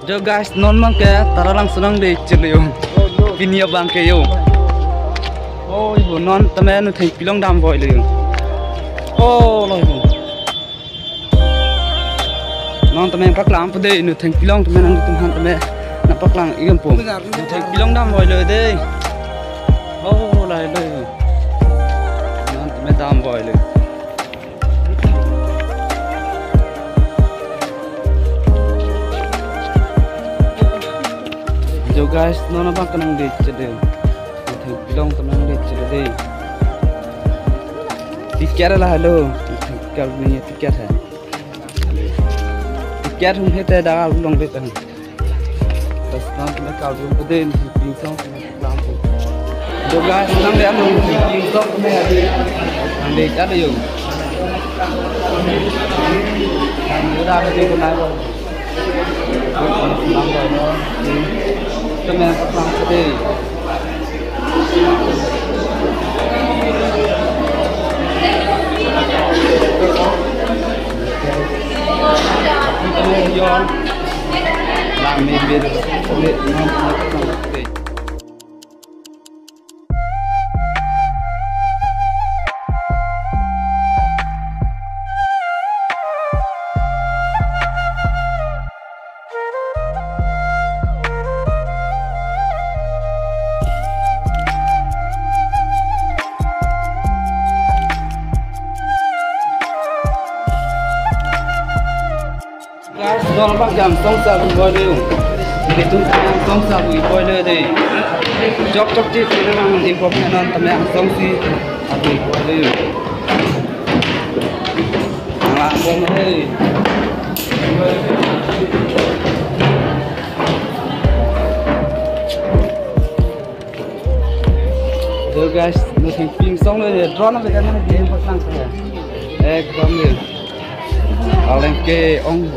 Jo guys, non mang ke taralang senang deh celiu. Pinia bang ke yo. Oh ibu non temen nu thei pilong dam boy le. Oh lo ibu. Non temen pak lang pede nu thei pilong temen ang tum han temen na pak lang igam pum. Nu thei pilong dam boy le deh. Oh lai le. Non temen dam boy le. Jo guys, nona bang kenang deh cedeu. Thei pilong temen deh cedeu deh. Tiket lah halo. Tiket punya tiket hai. Tiket hum hete dah long deh kan. Terus nanti nak kau jumpa deh pingsong lampu. Jo guys, nang deh anu pingsong kene ada. Nang deh ada yo. Nang dah ada di mana bo. Nang boy no. Temen pak lang pede. Làm nên biết không biết ngon Dong bác jam song sa boy le. Di tu song sa boy le deh. Jok jok ji sini mang di pop non temen song si boy le. Lang bom he. Rồi guys, nó thì ping song le drone nó cái này game phát lang sa. Ekdom le. Aleng ke ong.